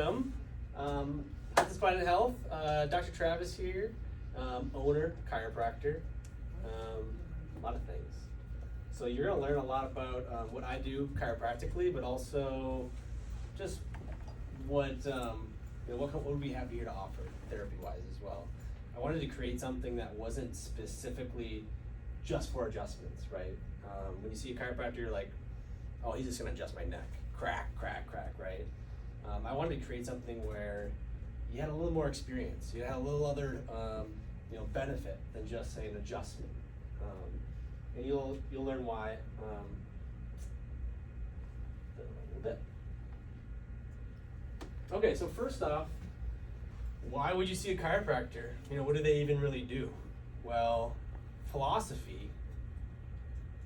Hudson Spine and Health. Dr. Travis here, owner, chiropractor, a lot of things. So you're going to learn a lot about what I do chiropractically, but also just what would we have here to offer therapy-wise as well. I wanted to create something that wasn't specifically just for adjustments, right? When you see a chiropractor, you're like, oh, he's just going to adjust my neck. Crack, right? I wanted to create something where you had a little more experience. You had a little other, benefit than just say an adjustment. And you'll learn why in a little bit. Okay, so first off, why would you see a chiropractor? What do they even really do? Well, philosophy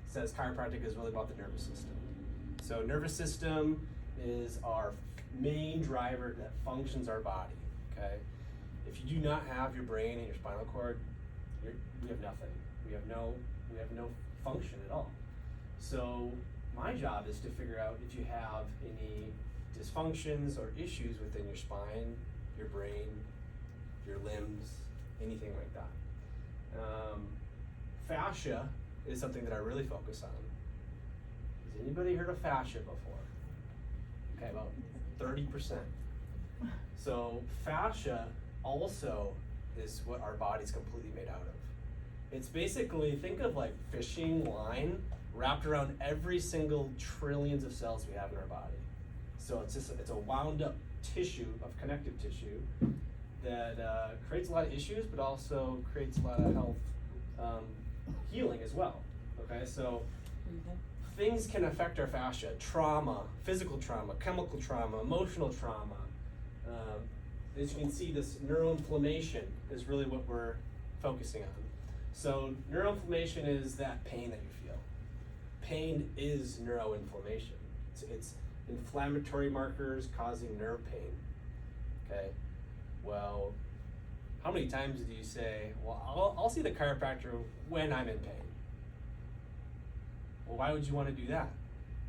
says chiropractic is really about the nervous system. So nervous system is our main driver that functions our body, okay? If you do not have your brain and your spinal cord, we have nothing. We have no function at all. So my job is to figure out if you have any dysfunctions or issues within your spine, your brain, your limbs, anything like that. Fascia is something that I really focus on. Has anybody heard of fascia before? Okay, about 30%. So fascia also is what our body's completely made out of. It's basically, think of like fishing line wrapped around every single trillions of cells we have in our body. So it's a wound up tissue of connective tissue that creates a lot of issues, but also creates a lot of health healing as well. Okay, so things can affect our fascia: trauma, physical trauma, chemical trauma, emotional trauma. As you can see, this neuroinflammation is really what we're focusing on. So neuroinflammation is that pain that you feel. Pain is neuroinflammation. It's inflammatory markers causing nerve pain. Okay, well, how many times do you say, well, I'll see the chiropractor when I'm in pain? Well, why would you want to do that?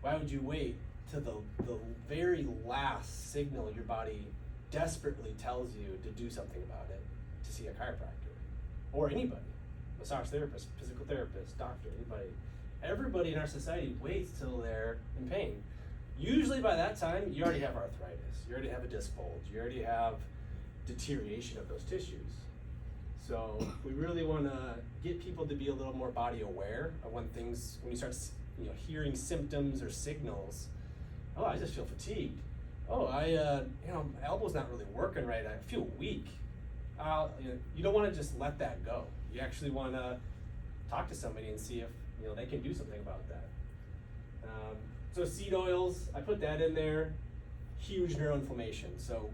Why would you wait till the very last signal your body desperately tells you to do something about it to see a chiropractor? Or anybody, massage therapist, physical therapist, doctor, anybody. Everybody in our society waits till they're in pain. Usually by that time, you already have arthritis, you already have a disc bulge, you already have deterioration of those tissues. So we really want to get people to be a little more body aware of when you start hearing symptoms or signals. Oh, I just feel fatigued. Oh, my elbow's not really working right. I feel weak. You don't want to just let that go. You actually want to talk to somebody and see if they can do something about that. So seed oils, I put that in there. Huge neuroinflammation. So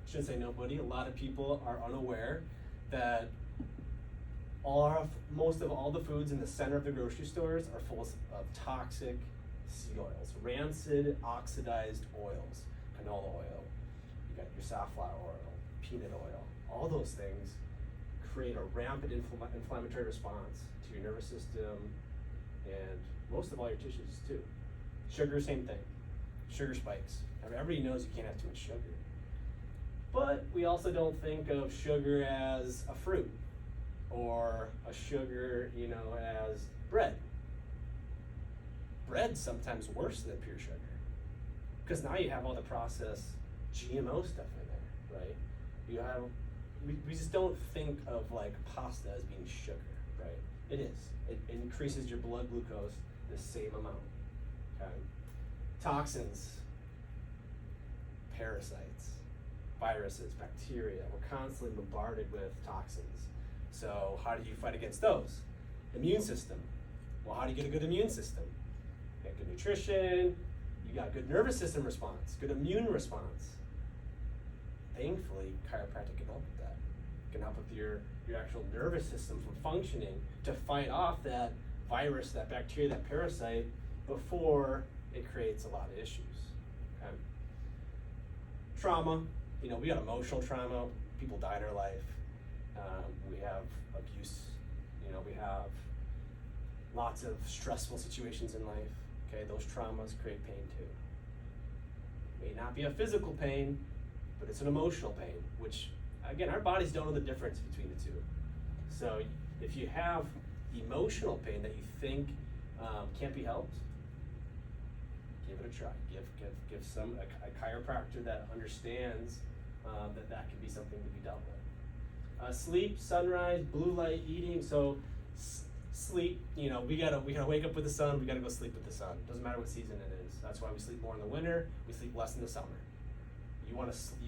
shouldn't say nobody, a lot of people are unaware that most of all the foods in the center of the grocery stores are full of toxic seed oils, rancid, oxidized oils, canola oil, you got your safflower oil, peanut oil. All those things create a rampant inflammatory response to your nervous system and most of all your tissues too. Sugar, same thing. Sugar spikes. Everybody knows you can't have too much sugar. But we also don't think of sugar as a fruit or a sugar, as bread. Bread's sometimes worse than pure sugar because now you have all the processed GMO stuff in there, right? We just don't think of like pasta as being sugar, right? It is. It increases your blood glucose the same amount. Okay? Toxins, parasites, viruses, bacteria. We're constantly bombarded with toxins. So how do you fight against those? Immune system. Well, how do you get a good immune system? You got good nutrition, you got good nervous system response, good immune response. Thankfully, chiropractic can help with that. It can help with your actual nervous system from functioning to fight off that virus, that bacteria, that parasite before it creates a lot of issues. Okay? Trauma, we got emotional trauma, people die in our life. We have abuse, we have lots of stressful situations in life. Okay, those traumas create pain too. May not be a physical pain, but it's an emotional pain, which, again, our bodies don't know the difference between the two. So if you have emotional pain that you think can't be helped, give it a try. Give a chiropractor that understands that can be something to be dealt with. Sleep, sunrise, blue light, eating. So sleep, we gotta wake up with the sun. We gotta go sleep with the sun. Doesn't matter what season it is. That's why we sleep more in the winter. We sleep less in the summer. You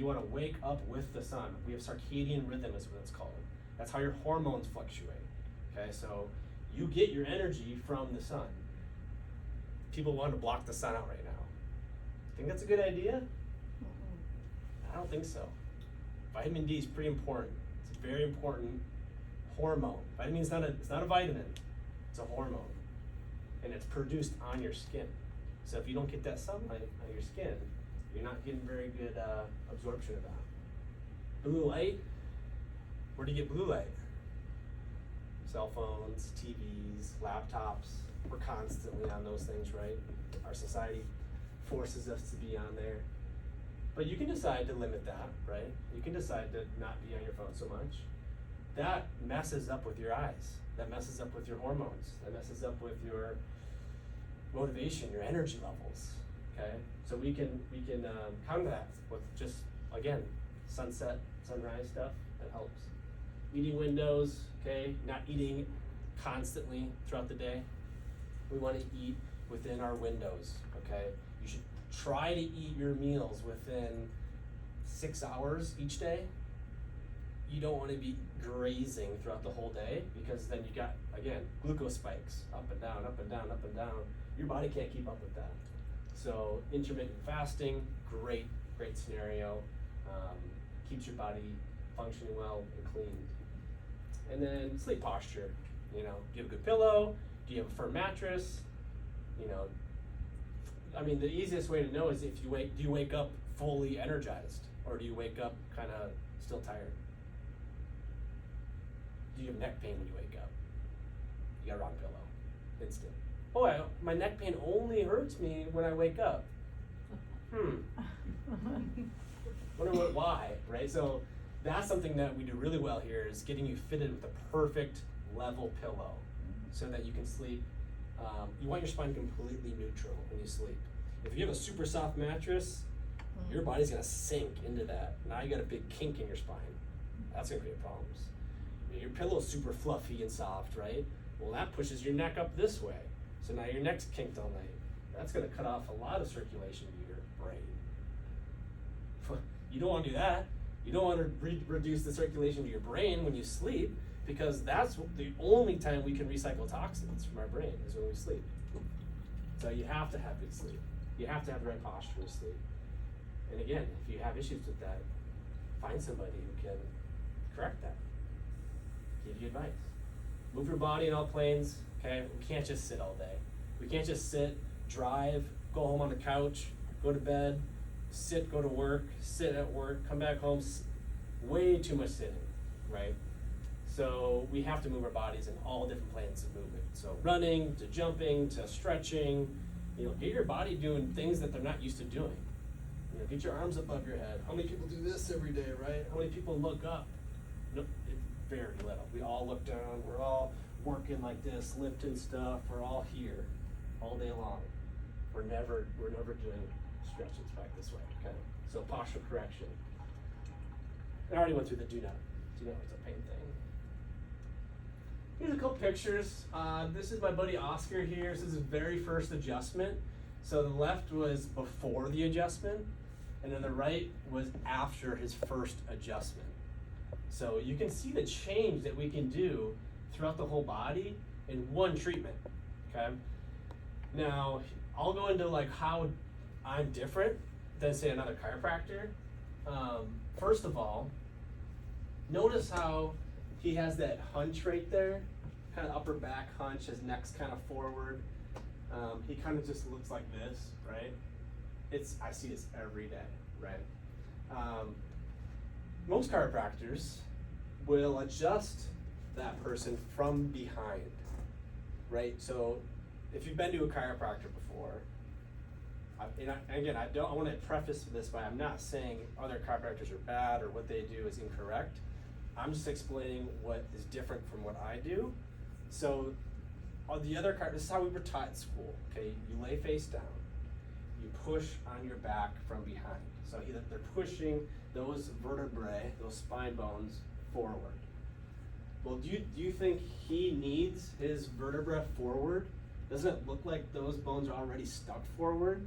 wanna wake up with the sun. We have circadian rhythm, is what it's called. That's how your hormones fluctuate. Okay, so you get your energy from the sun. People want to block the sun out right now. Think that's a good idea? I don't think so. Vitamin D is pretty important. It's a very important hormone. Vitamin is it's not a vitamin. It's a hormone, and it's produced on your skin. So if you don't get that sunlight on your skin, you're not getting very good absorption of that. Blue light. Where do you get blue light? Cell phones, TVs, laptops. We're constantly on those things, right? Our society forces us to be on there. But you can decide to limit that, right? You can decide to not be on your phone so much. That messes up with your eyes. That messes up with your hormones. That messes up with your motivation, your energy levels, okay? So we can counter that with just, again, sunset, sunrise stuff. That helps. Eating windows, okay? Not eating constantly throughout the day. We want to eat within our windows, okay? You should try to eat your meals within 6 hours each day. You don't want to be grazing throughout the whole day, because then you got, again, glucose spikes, up and down, up and down, up and down. Your body can't keep up with that. So intermittent fasting, great scenario. Keeps your body functioning well and clean. And then sleep posture. Do you have a good pillow? Do you have a firm mattress? The easiest way to know is do you wake up fully energized, or do you wake up kind of still tired? Do you have neck pain when you wake up? You got a wrong pillow. Instant. Oh, my neck pain only hurts me when I wake up. Wonder why, right? So that's something that we do really well here, is getting you fitted with the perfect level pillow so that you can sleep. You want your spine completely neutral when you sleep. If you have a super soft mattress, your body's gonna sink into that. Now you got a big kink in your spine. That's gonna create problems. Your pillow's super fluffy and soft, right? Well, that pushes your neck up this way. So now your neck's kinked all night. That's gonna cut off a lot of circulation to your brain. You don't wanna do that. You don't wanna reduce the circulation to your brain when you sleep, because that's the only time we can recycle toxins from our brain, is when we sleep. So you have to have good sleep. You have to have the right posture when you sleep. And again, if you have issues with that, find somebody who can correct that. Give you advice. Move your body in all planes, okay? We can't just sit all day. We can't just sit, drive, go home on the couch, go to bed, sit, go to work, sit at work, come back home. Way too much sitting, right? So we have to move our bodies in all different planes of movement. So running, to jumping, to stretching. Get your body doing things that they're not used to doing. Get your arms above your head. How many people do this every day, right? How many people look up? No, very little. We all look down. We're all working like this, lifting stuff. We're all here all day long. We're never doing stretches back this way, okay? So posture correction. I already went through the do not it's a pain thing. Here's a couple pictures. This is my buddy Oscar here. This is his very first adjustment. So the left was before the adjustment, and then the right was after his first adjustment. So you can see the change that we can do throughout the whole body in one treatment, okay? Now, I'll go into how I'm different than, say, another chiropractor. First of all, notice how he has that hunch right there, kind of upper back hunch, his neck's kind of forward. He kind of just looks like this, right? I see this every day, right? Most chiropractors will adjust that person from behind, right? So if you've been to a chiropractor before, I want to preface this by I'm not saying other chiropractors are bad or what they do is incorrect. I'm just explaining what is different from what I do. So, this is how we were taught at school. Okay, you lay face down, you push on your back from behind. So they're pushing those vertebrae, those spine bones, forward. Well, do you think he needs his vertebra forward? Doesn't it look like those bones are already stuck forward?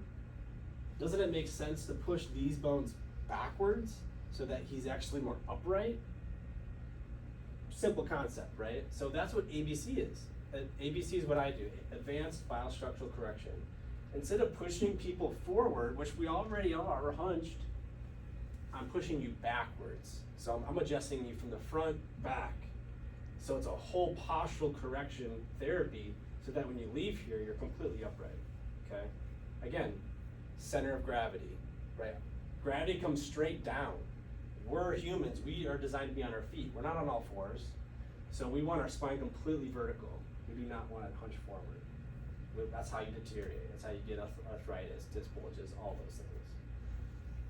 Doesn't it make sense to push these bones backwards so that he's actually more upright? Simple concept, right? So that's what ABC is. ABC is what I do, advanced biostructural correction. Instead of pushing people forward, which we already are hunched, I'm pushing you backwards. So I'm adjusting you from the front back. So it's a whole postural correction therapy so that when you leave here, you're completely upright, okay? Again, center of gravity, right? Gravity comes straight down. We're humans, we are designed to be on our feet. We're not on all fours. So we want our spine completely vertical. We do not want it hunched forward. That's how you deteriorate. That's how you get arthritis, disc bulges, all those things.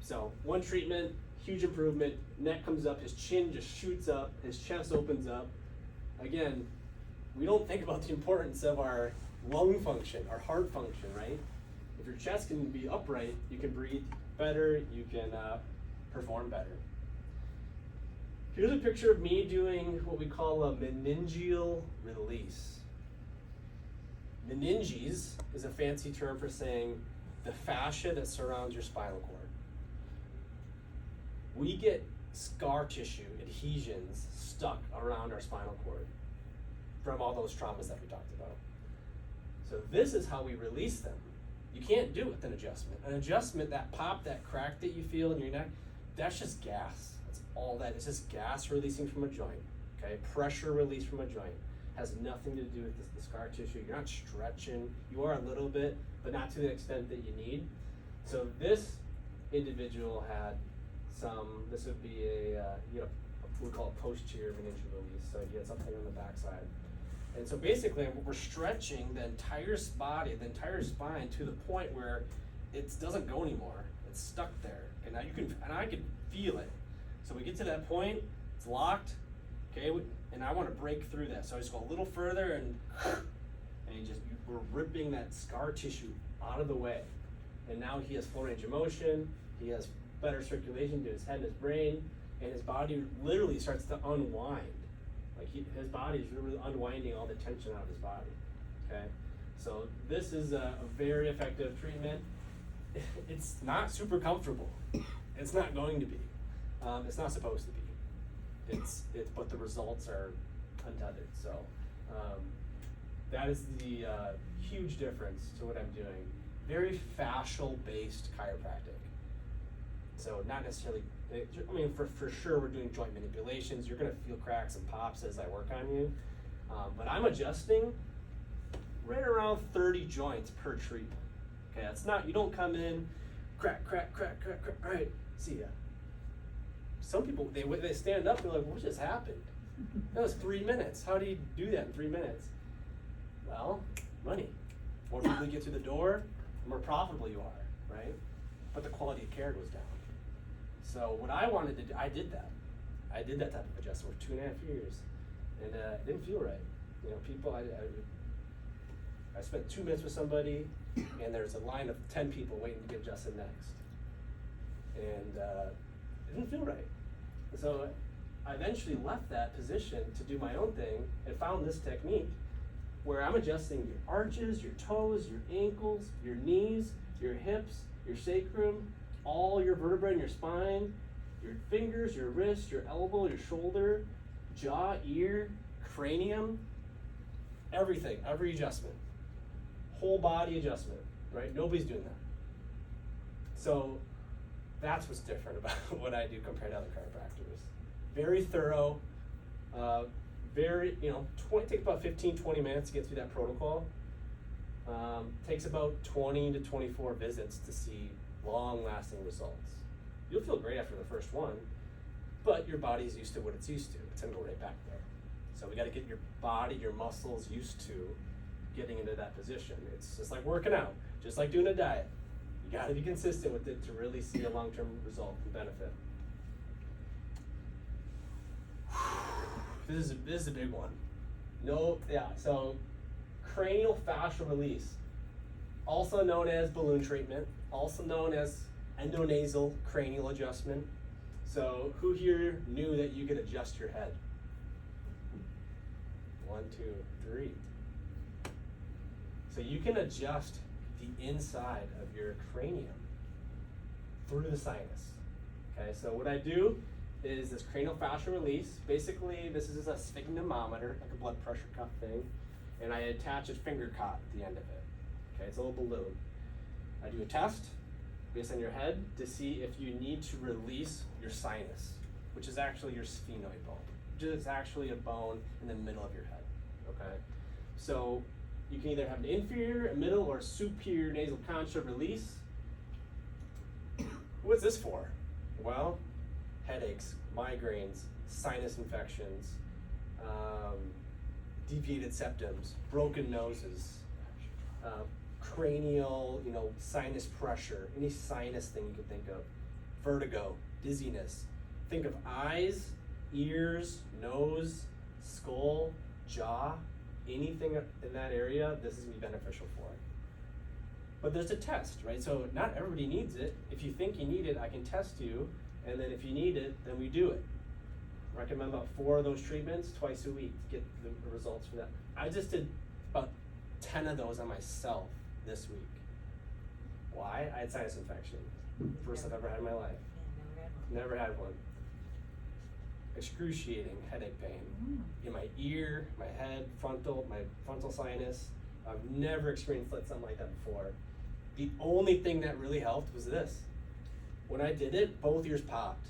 So one treatment, huge improvement. Neck comes up, his chin just shoots up, his chest opens up. Again, we don't think about the importance of our lung function, our heart function, right? If your chest can be upright, you can breathe better, you can perform better. Here's a picture of me doing what we call a meningeal release. Meninges is a fancy term for saying the fascia that surrounds your spinal cord. We get scar tissue, adhesions stuck around our spinal cord from all those traumas that we talked about. So this is how we release them. You can't do it with an adjustment. An adjustment, that pop, that crack that you feel in your neck, that's just gas. That's all that is, just gas releasing from a joint, okay? Pressure release from a joint. Has nothing to do with the scar tissue. You're not stretching. You are a little bit, but not to the extent that you need. So this individual had this would be we call it posterior meningeal release. So he had something on the backside. And so basically we're stretching the entire body, the entire spine to the point where it doesn't go anymore. It's stuck there. And now I can feel it. So we get to that point, it's locked, okay, and I want to break through that. So I just go a little further and we're ripping that scar tissue out of the way. And now he has full range of motion, he has better circulation to his head and his brain, and his body literally starts to unwind. Like his body is really unwinding all the tension out of his body, okay? So this is a very effective treatment. It's not super comfortable. It's not going to be. It's not supposed to be. But the results are untethered. So that is the huge difference to what I'm doing. Very fascial-based chiropractic. So not necessarily, for sure we're doing joint manipulations. You're gonna feel cracks and pops as I work on you. But I'm adjusting right around 30 joints per treatment. Okay, it's not, you don't come in, crack, crack, crack, crack, crack, all right, see ya. Some people, they stand up, they're like, what just happened? That was 3 minutes. How do you do that in 3 minutes? Well, money. The more people you get through the door, the more profitable you are, right? But the quality of care goes down. So what I wanted to do, I did that. I did that type of adjustment for 2.5 years. And it didn't feel right. You know, people, I spent 2 minutes with somebody, and there's a line of 10 people waiting to get adjusted next. And it didn't feel right. So I eventually left that position to do my own thing and found this technique where I'm adjusting your arches, your toes, your ankles, your knees, your hips, your sacrum, all your vertebrae in your spine, your fingers, your wrist, your elbow, your shoulder, jaw, ear, cranium, everything, every adjustment. Whole body adjustment, right? Nobody's doing that. So that's what's different about what I do compared to other chiropractors. Very thorough, takes about 15-20 minutes to get through that protocol. Takes about 20 to 24 visits to see long-lasting results. You'll feel great after the first one, but your body's used to what it's used to. It's gonna go right back there. So we gotta get your body, your muscles used to getting into that position. It's just like working out, just like doing a diet. You You gotta be consistent with it to really see a long-term result and benefit. This is a big one. So cranial fascial release, also known as balloon treatment, also known as endonasal cranial adjustment. So who here knew that you could adjust your head? 1, 2, 3. So you can adjust the inside of your cranium through the sinus. Okay, so what I do is this cranial fascial release. Basically, this is a sphygmometer, like a blood pressure cuff thing, and I attach a finger cot at the end of it. Okay, it's a little balloon. I do a test based on your head to see if you need to release your sinus, which is actually your sphenoid bone, which is actually a bone in the middle of your head. Okay, so you can either have an inferior, a middle, or a superior nasal concha release. What's this for? Well, headaches, migraines, sinus infections, deviated septums, broken noses, cranial, sinus pressure, any sinus thing you can think of, vertigo, dizziness. Think of eyes, ears, nose, skull, jaw, anything in that area, this is going to be beneficial for it. But there's a test, right? So not everybody needs it. If you think you need it, I can test you, and then if you need it, then we do it. Recommend about 4 of those treatments twice a week to get the results from that. I just did about 10 of those on myself this week. Why? I had sinus infection. First I've ever had in my life. Never had one. Excruciating headache pain in my ear, my head, my frontal sinus. I've never experienced something like that before. The only thing that really helped was this. When I did it, both ears popped.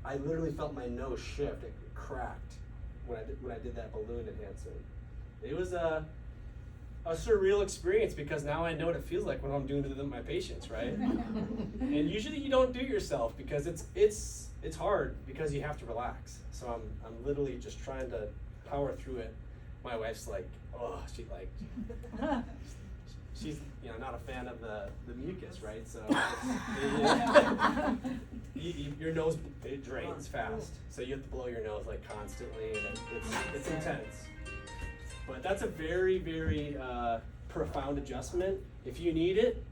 I literally felt my nose shift. It cracked when I did that balloon enhancement. It was a surreal experience because now I know what it feels like when I'm doing it to my patients, right? And usually you don't do it yourself because it's hard because you have to relax. So I'm literally just trying to power through it. My wife's like, she's not a fan of the mucus, right? So your nose, it drains fast, so you have to blow your nose like constantly, and it's intense. But that's a very, very profound adjustment. If you need it,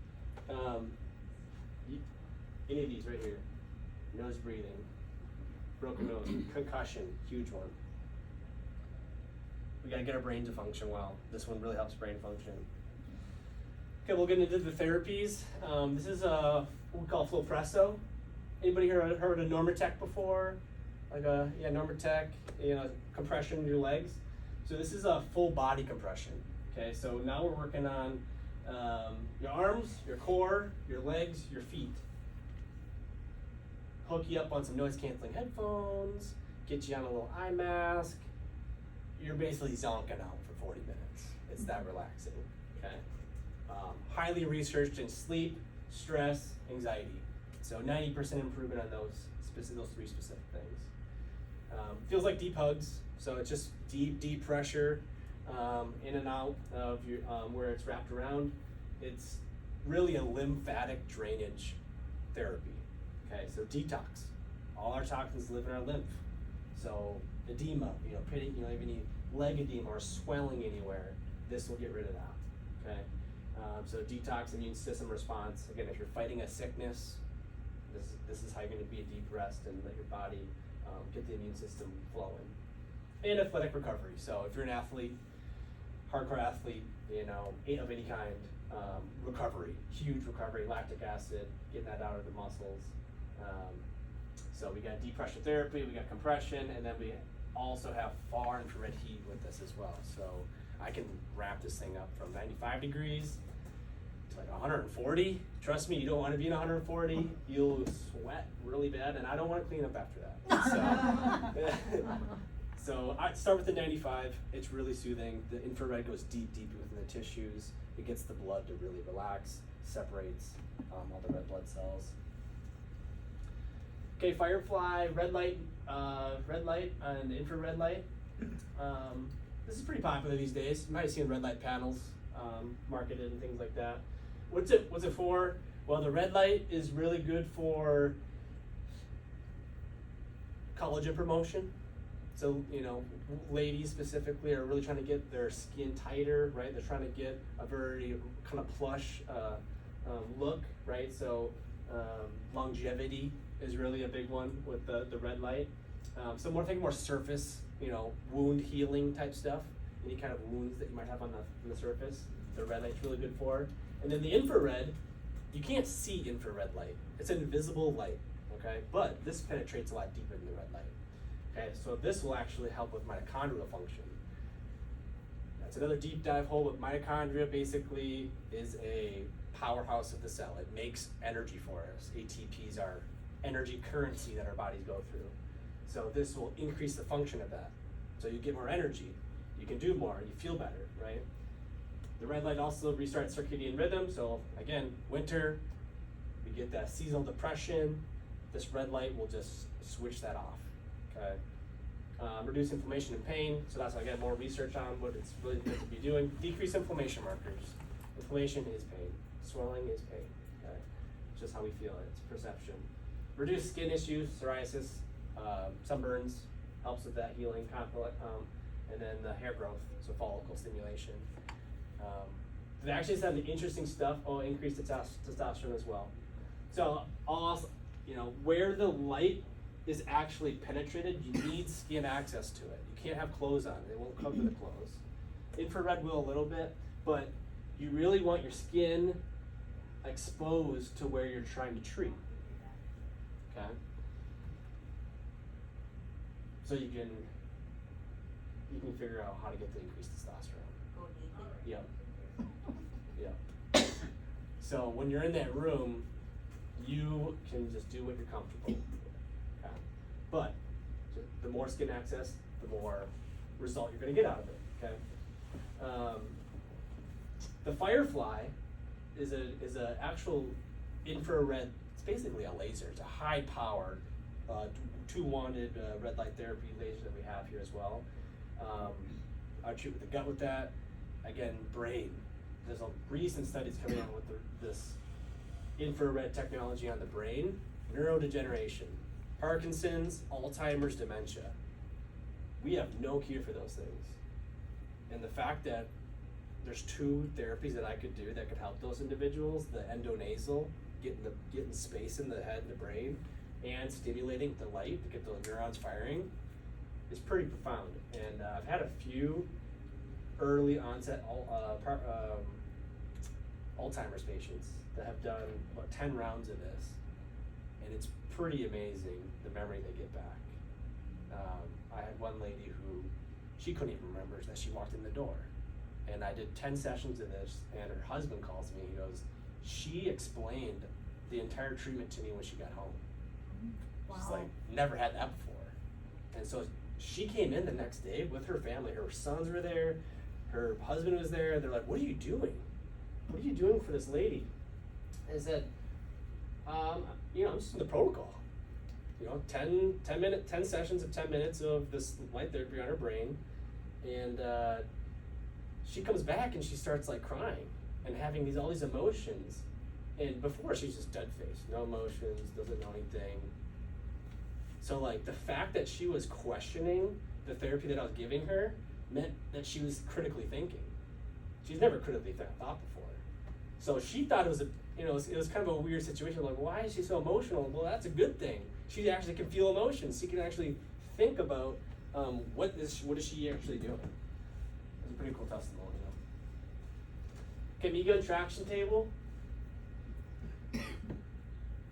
any of these right here, nose breathing, broken nose, concussion, huge one. We gotta get our brain to function well. This one really helps brain function. Okay, we'll get into the therapies. This is what we call flow presso. Anybody heard of Normatec before? Normatec, compression in your legs. So this is a full body compression. Okay, so now we're working on your arms, your core, your legs, your feet. Hook you up on some noise canceling headphones, get you on a little eye mask. You're basically zonking out for 40 minutes. It's that relaxing, okay? Highly researched in sleep, stress, anxiety. So 90% improvement on those 3 specific things. Feels like deep hugs, so it's just deep pressure in and out of your where it's wrapped around. It's really a lymphatic drainage therapy. Okay, so detox. All our toxins live in our lymph. So edema, if you have any leg edema or swelling anywhere, this will get rid of that. Okay, so detox, immune system response. Again, if you're fighting a sickness, this is how you're going to be a deep rest and let your body get the immune system flowing. And athletic recovery. So if you're an athlete, hardcore athlete, of any kind, recovery, huge recovery, lactic acid, getting that out of the muscles. So we got deep pressure therapy, we got compression, and then we also have far infrared heat with this as well. So I can wrap this thing up from 95 degrees to like 140. Trust me, you don't want to be in 140. You'll sweat really bad, and I don't want to clean up after that. So I start with the 95. It's really soothing. The infrared goes deep within the tissues. It gets the blood to really relax, separates all the red blood cells. Okay, Firefly, red light, and infrared light. This is pretty popular these days. You might have seen red light panels marketed and things like that. What's it for? Well, the red light is really good for collagen promotion. So, ladies specifically are really trying to get their skin tighter, right? They're trying to get a very kind of plush look, right? So longevity is really a big one with the red light. So more surface, wound healing type stuff. Any kind of wounds that you might have on the surface, the red light's really good for. And then the infrared, you can't see infrared light. It's an invisible light, okay? But this penetrates a lot deeper than the red light. Okay, so this will actually help with mitochondrial function. That's another deep dive hole, but mitochondria basically is a powerhouse of the cell. It makes energy for us. ATPs are energy currency that our bodies go through. So this will increase the function of that. So you get more energy, you can do more, you feel better, right? The red light also restarts circadian rhythm. So again, winter, we get that seasonal depression. This red light will just switch that off. Okay. Reduce inflammation and pain. So that's, again, more research on what it's really good to be doing. Decrease inflammation markers. Inflammation is pain. Swelling is pain. Okay. It's just how we feel it. It's perception. Reduce skin issues, psoriasis, sunburns, helps with that healing, and then the hair growth, so follicle stimulation. They actually said the interesting stuff. Increase the testosterone as well. So also, where the light is actually penetrated, you need skin access to it. You can't have clothes on. It won't cover the clothes. Infrared will a little bit, but you really want your skin exposed to where you're trying to treat. Okay? So you can figure out how to get the increased testosterone. Yep. Yep. So when you're in that room, you can just do what you're comfortable with. Okay? But the more skin access, the more result you're going to get out of it. Okay? The Firefly is a actual infrared. It's basically a laser. It's a high powered, two wanded red light therapy laser that we have here as well. I treat with the gut with that. Again, brain. There's a recent studies coming out with this infrared technology on the brain. Neurodegeneration, Parkinson's, Alzheimer's, dementia. We have no cure for those things. And the fact that there's two therapies that I could do that could help those individuals, the endonasal, getting space in the head and the brain, and stimulating the light to get the neurons firing, is pretty profound. And I've had a few early onset Alzheimer's patients that have done about 10 rounds of this, and it's pretty amazing the memory they get back. I had one lady who, she couldn't even remember that she walked in the door, and I did 10 sessions of this, and her husband calls me, he goes, she explained the entire treatment to me when she got home. Wow. She's like, never had that before. And so she came in the next day with her family. Her sons were there, her husband was there. They're like, what are you doing? What are you doing for this lady? I said, I'm just in the protocol. 10 sessions of 10 minutes of this light therapy on her brain. And she comes back and she starts like crying and having all these emotions. And before, she's just dead faced, no emotions, doesn't know anything. So like the fact that she was questioning the therapy that I was giving her meant that she was critically thinking. She's never critically thought before. So she thought it was it was kind of a weird situation. Like, why is she so emotional? Well, that's a good thing. She actually can feel emotions. She can actually think about what is she actually doing. It's a pretty cool testimony. Okay, Ego traction table.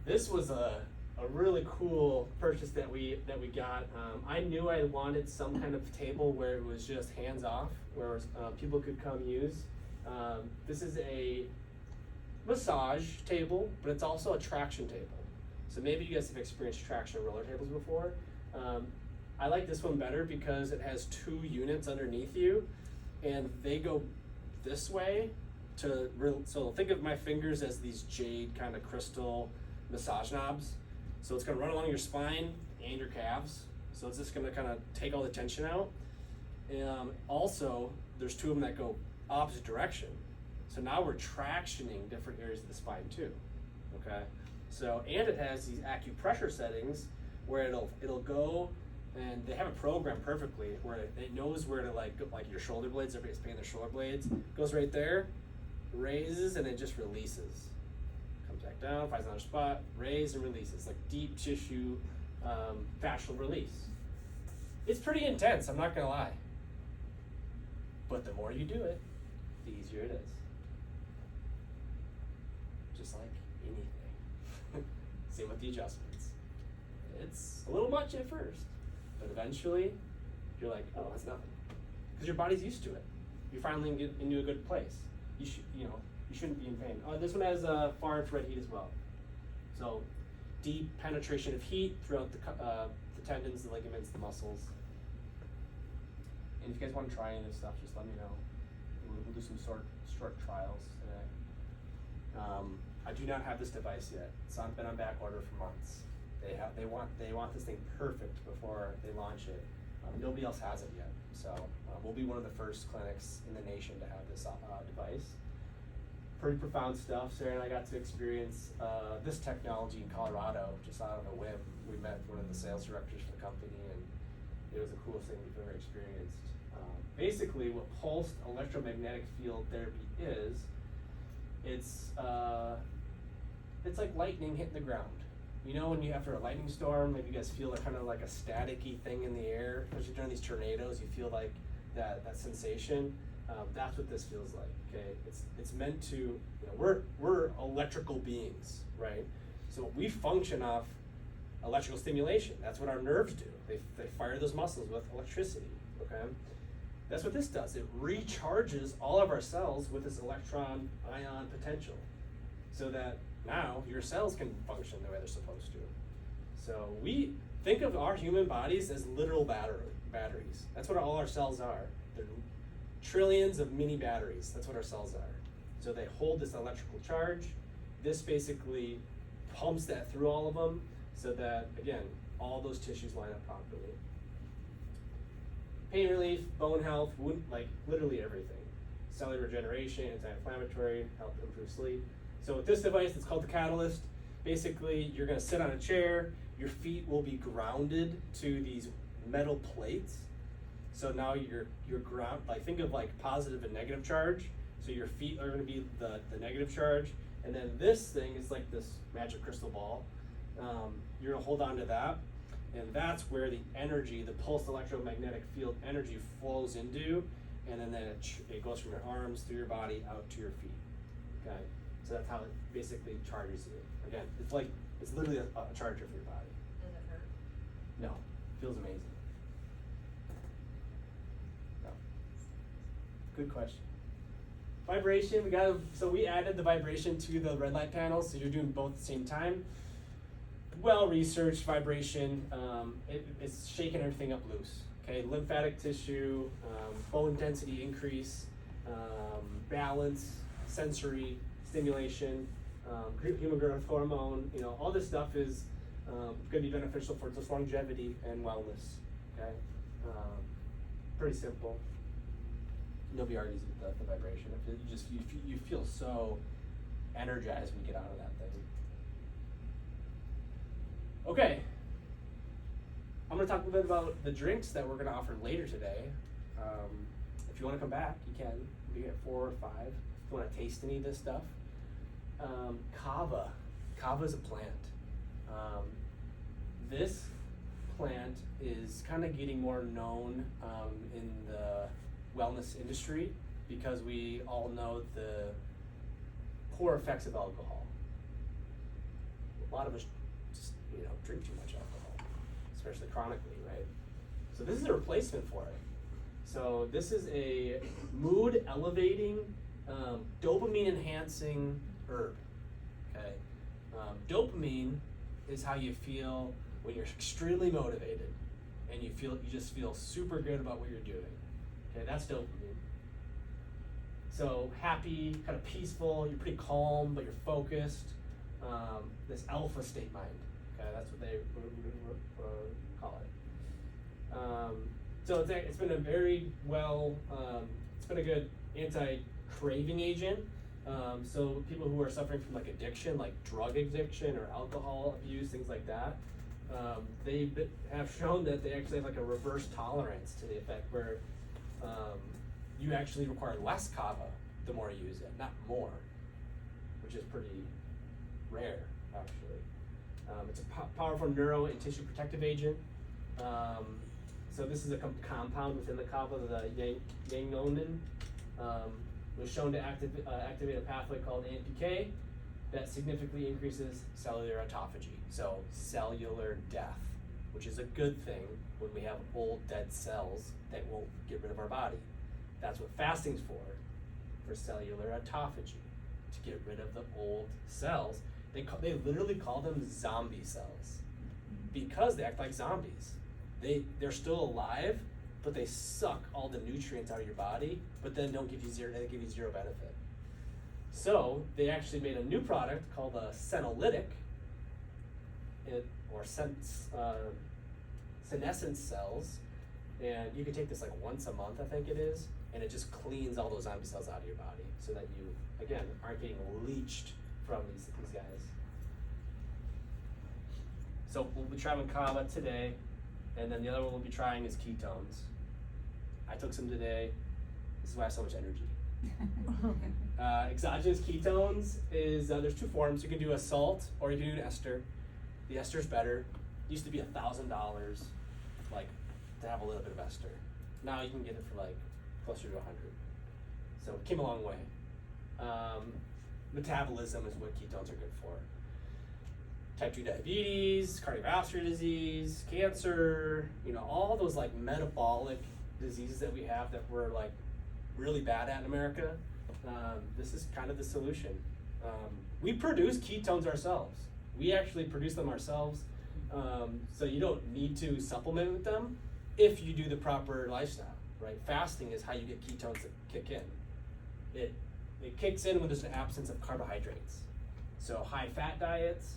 This was a really cool purchase that we got. I knew I wanted some kind of table where it was just hands off, where people could come use. This is a massage table, but it's also a traction table. So maybe you guys have experienced traction roller tables before. I like this one better because it has 2 units underneath you, and they go this way so think of my fingers as these jade kind of crystal massage knobs. So it's gonna run along your spine and your calves. So it's just gonna kind of take all the tension out. Also, there's 2 of them that go opposite direction. So now we're tractioning different areas of the spine too, Okay, so and it has these acupressure settings where it'll go, and they have a program perfectly where it knows where to like your shoulder blades. Everybody's painting their shoulder blades. Goes right there, raises, and it just releases. Comes back down, finds another spot, raise and releases, like deep tissue fascial release. It's pretty intense, I'm not gonna lie. But the more you do it, the easier it is. Just like anything. Same with the adjustments. It's a little much at first, but eventually you're like, oh, that's nothing. Because your body's used to it. You're finally get into a good place. You shouldn't be in pain. This one has far infrared heat as well. So deep penetration of heat throughout the tendons, the ligaments, the muscles. And if you guys want to try any of this stuff, just let me know. We'll do some short trials today. I do not have this device yet. It's been on back order for months. They want this thing perfect before they launch it. Nobody else has it yet, so we'll be one of the first clinics in the nation to have this device. Pretty profound stuff. Sarah and I got to experience this technology in Colorado just out of a whim. We met one of the sales directors for the company, and it was the coolest thing we've ever experienced. Basically, what pulsed electromagnetic field therapy is, it's like lightning hitting the ground. You know, when you after a lightning storm, maybe you guys feel kind of like a staticky thing in the air, especially during these tornadoes. You feel like that sensation. That's what this feels like. Okay, it's meant to. We're electrical beings, right? So we function off electrical stimulation. That's what our nerves do. They fire those muscles with electricity. Okay, that's what this does. It recharges all of our cells with this electron ion potential, so that now your cells can function the way they're supposed to. So we think of our human bodies as literal batteries. That's what all our cells are. They're trillions of mini batteries. That's what our cells are. So they hold this electrical charge. This basically pumps that through all of them so that, again, all those tissues line up properly. Pain relief, bone health, wound, like literally everything. Cellular regeneration, anti-inflammatory, help improve sleep. So with this device, it's called the Catalyst. Basically, you're gonna sit on a chair, your feet will be grounded to these metal plates. So now you're ground, like think of like positive and negative charge. So your feet are gonna be the negative charge. And then this thing is like this magic crystal ball. You're gonna hold on to that. And that's where the energy, the pulsed electromagnetic field energy flows into. And then it goes from your arms through your body out to your feet, okay? So that's how it basically charges you. Again, it's literally a charger for your body. Does it hurt? No, it feels amazing. No. Good question. Vibration, we added the vibration to the red light panel, so you're doing both at the same time. Well-researched vibration, it's shaking everything up loose. Okay, lymphatic tissue, bone density increase, balance, sensory stimulation, human growth hormone. All this stuff is going to be beneficial for just longevity and wellness. Okay, pretty simple. Nobody argues with the vibration. You feel so energized when you get out of that thing. Okay. I'm going to talk a little bit about the drinks that we're going to offer later today. If you want to come back, you can. You get 4 or 5. If you want to taste any of this stuff. Kava. Kava is a plant. This plant is kind of getting more known in the wellness industry because we all know the poor effects of alcohol. A lot of us just, drink too much alcohol, especially chronically, right? So this is a replacement for it. So this is a mood elevating, dopamine enhancing herb, okay? Dopamine is how you feel when you're extremely motivated and you just feel super good about what you're doing. Okay, that's dopamine. So happy, kind of peaceful, you're pretty calm, but you're focused. This alpha state mind. Okay, that's what they call it. So it's been a very it's been a good anti-craving agent. So people who are suffering from like addiction, like drug addiction or alcohol abuse, things like that, they have shown that they actually have like a reverse tolerance to the effect where you actually require less kava the more you use it, not more, which is pretty rare actually. It's a powerful neuro and tissue protective agent. So this is a compound within the kava, the yangonin. Was shown to activate a pathway called AMPK that significantly increases cellular autophagy, so cellular death, which is a good thing when we have old dead cells that won't get rid of our body. That's what fasting's for cellular autophagy, to get rid of the old cells. They literally call them zombie cells because they act like zombies. They're still alive, but they suck all the nutrients out of your body, but then they give you zero benefit. So they actually made a new product called a senolytic, or senescence cells, and you can take this like once a month, I think it is, and it just cleans all those zombie cells out of your body, so that you, again, aren't getting leached from these guys. So we'll be trying kava today, and then the other one we'll be trying is ketones. I took some today. This is why I have so much energy. Exogenous ketones is, there's two forms. You can do a salt or you can do an ester. The ester's better. It used to be $1,000, like, to have a little bit of ester. Now you can get it for like closer to 100. So it came a long way. Metabolism is what ketones are good for. Type 2 diabetes, cardiovascular disease, cancer, all those like metabolic diseases that we have that we're like really bad at in America. This is kind of the solution. We produce ketones ourselves. We actually produce them ourselves. So you don't need to supplement with them if you do the proper lifestyle, right? Fasting is how you get ketones to kick in. It kicks in when there's an absence of carbohydrates. So high fat diets,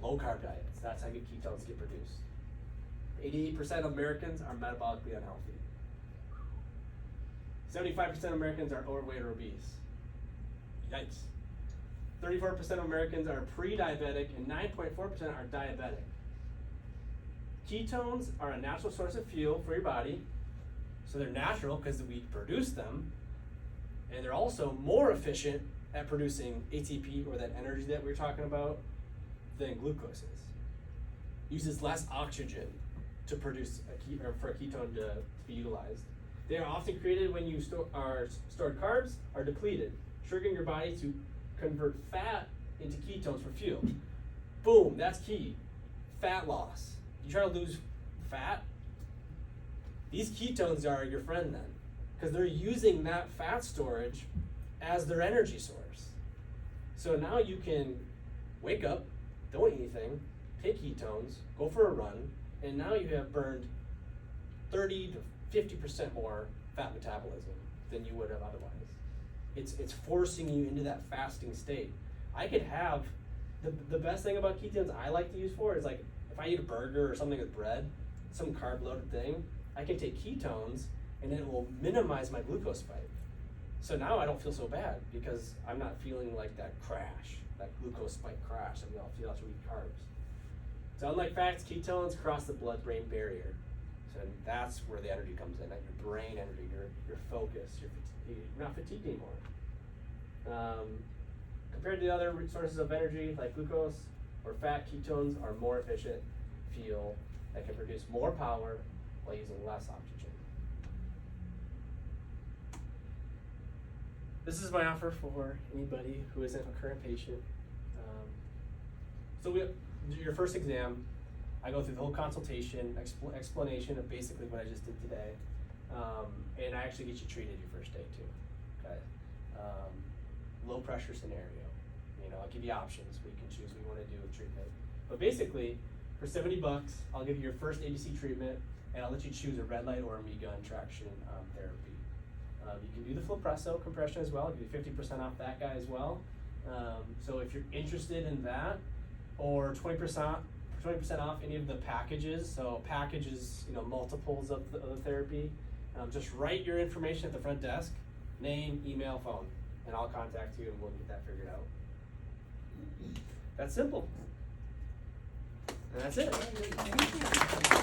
low carb diets, that's how you get ketones get produced. 88% of Americans are metabolically unhealthy. 75% of Americans are overweight or obese. Yikes. 34% of Americans are pre-diabetic and 9.4% are diabetic. Ketones are a natural source of fuel for your body. So they're natural because we produce them. And they're also more efficient at producing ATP, or that energy that we were talking about, than glucose is. Uses less oxygen to produce for a ketone to be utilized. They are often created when you stored carbs are depleted, triggering your body to convert fat into ketones for fuel. Boom, that's key. Fat loss. You try to lose fat, these ketones are your friend then, because they're using that fat storage as their energy source. So now you can wake up, don't eat anything, take ketones, go for a run, and now you have burned 30 to 50% more fat metabolism than you would have otherwise. It's forcing you into that fasting state. I could have, the best thing about ketones I like to use for is like, if I eat a burger or something with bread, some carb loaded thing, I can take ketones and it will minimize my glucose spike. So now I don't feel so bad because I'm not feeling like that crash, that glucose spike crash that we all feel after we eat carbs. So unlike fats, ketones cross the blood-brain barrier. So that's where the energy comes in, that your brain energy, your focus, you're not fatigued anymore. Compared to the other sources of energy like glucose or fat, ketones are more efficient fuel that can produce more power while using less oxygen. This is my offer for anybody who isn't a current patient. So your first exam, I go through the whole consultation, explanation of basically what I just did today, and I actually get you treated your first day too. Okay, low pressure scenario. I'll give you options. We can choose what you want to do with treatment. But basically, for $70, I'll give you your first ABC treatment, and I'll let you choose a red light or a gun traction therapy. You can do the Flipresso compression as well. I'll give you 50% off that guy as well. So if you're interested in that, or 20% off any of the packages. So packages, multiples of the therapy. Just write your information at the front desk, name, email, phone. and I'll contact you and we'll get that figured out. That's simple. And that's it. Thank you.